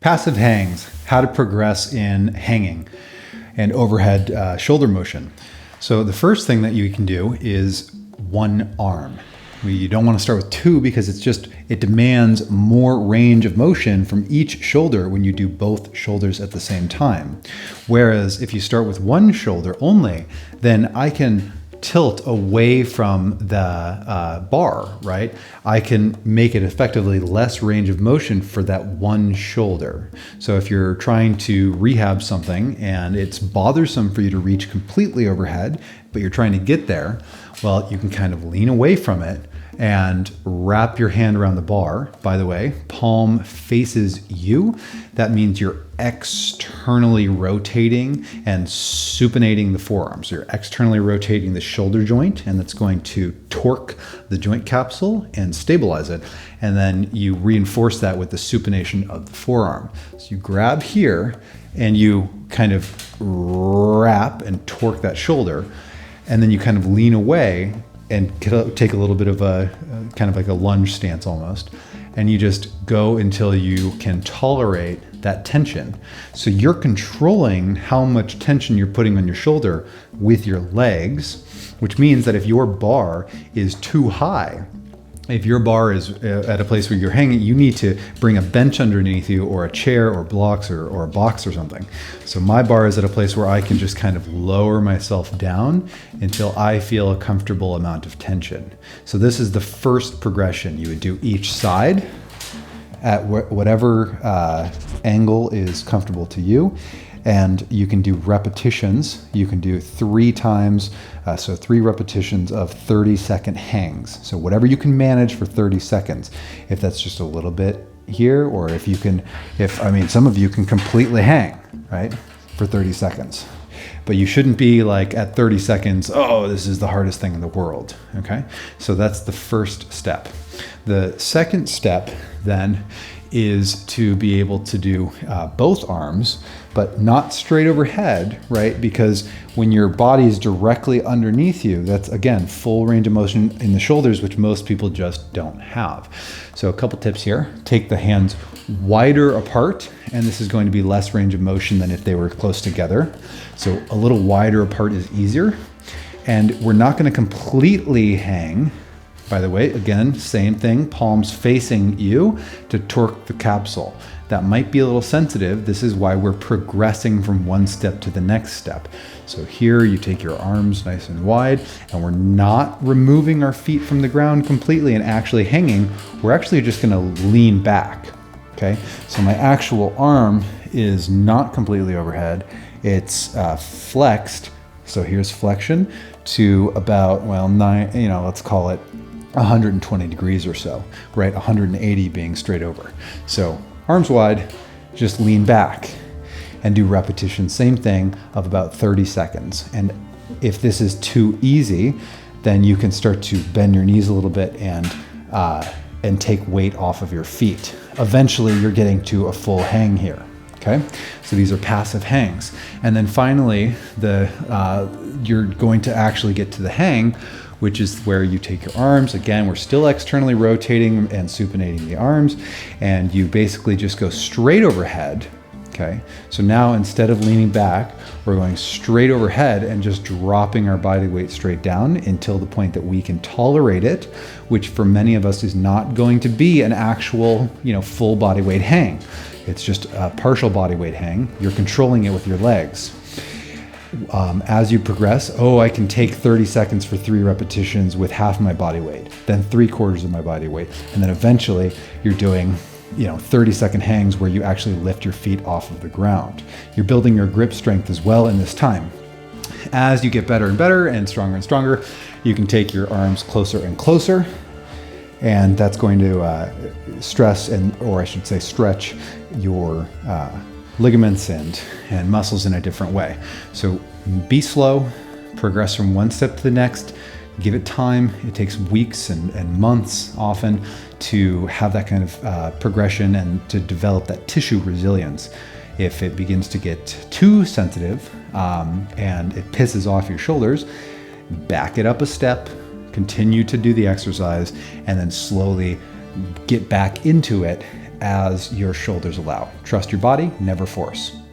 Passive hangs, how to progress in hanging and overhead shoulder motion. So the first thing that you can do is one arm. You don't want to start with two because it demands more range of motion from each shoulder when you do both shoulders at the same time. Whereas if you start with one shoulder only, then I can tilt away from the bar, right? I can make it effectively less range of motion for that one shoulder. So if you're trying to rehab something and it's bothersome for you to reach completely overhead, but you're trying to get there, well, you can kind of lean away from it and wrap your hand around the bar. By the way, palm faces you. That means you're externally rotating and supinating the forearm. So you're externally rotating the shoulder joint, and that's going to torque the joint capsule and stabilize it. And then you reinforce that with the supination of the forearm. So you grab here and you kind of wrap and torque that shoulder, and then you kind of lean away and take a little bit of a kind of like a lunge stance almost. And you just go until you can tolerate that tension. So you're controlling how much tension you're putting on your shoulder with your legs, which means that if your bar is too high, if your bar is at a place where you're hanging, you need to bring a bench underneath you or a chair or blocks or a box or something. So my bar is at a place where I can just kind of lower myself down until I feel a comfortable amount of tension. So this is the first progression. You would do each side at whatever angle is comfortable to you. And you can do repetitions. You can do 3 times, so 3 repetitions of 30-second hangs. So whatever you can manage for 30 seconds. If that's just a little bit here, or if you can, some of you can completely hang, right, for 30 seconds. But you shouldn't be like at 30 seconds, oh, this is the hardest thing in the world, okay? So that's the first step. The second step then is to be able to do both arms, but not straight overhead, right? Because when your body is directly underneath you, that's again, full range of motion in the shoulders, which most people just don't have. So a couple tips here. Take the hands wider apart, and this is going to be less range of motion than if they were close together. So a little wider apart is easier. And we're not gonna completely hang. By the way, again, same thing, palms facing you to torque the capsule. That might be a little sensitive. This is why we're progressing from one step to the next step. So here you take your arms nice and wide, and we're not removing our feet from the ground completely and actually hanging. We're actually just gonna lean back, okay? So my actual arm is not completely overhead. It's flexed. So here's flexion to about, well, let's call it 120 degrees or so, right? 180 being straight over. So arms wide, just lean back and do repetition, same thing, of about 30 seconds. And if this is too easy, then you can start to bend your knees a little bit and take weight off of your feet. Eventually you're getting to a full hang here. Okay, so these are passive hangs. And then finally, you're going to actually get to the hang, which is where you take your arms. Again, we're still externally rotating and supinating the arms, and you basically just go straight overhead. Okay, so now instead of leaning back, we're going straight overhead and just dropping our body weight straight down until the point that we can tolerate it, which for many of us is not going to be an actual, full body weight hang. It's just a partial body weight hang. You're controlling it with your legs. As you progress, I can take 30 seconds for 3 repetitions with half my body weight, then 3/4 of my body weight. And then eventually you're doing 30-second hangs where you actually lift your feet off of the ground. You're building your grip strength as well in this time. As you get better and better and stronger, you can take your arms closer and closer, and that's going to stretch your ligaments and muscles in a different way. So be slow, progress from one step to the next, give it time. It takes weeks and months often to have that kind of progression and to develop that tissue resilience. If it begins to get too sensitive and it pisses off your shoulders, back it up a step, continue to do the exercise, and then slowly get back into it as your shoulders allow. Trust your body, never force.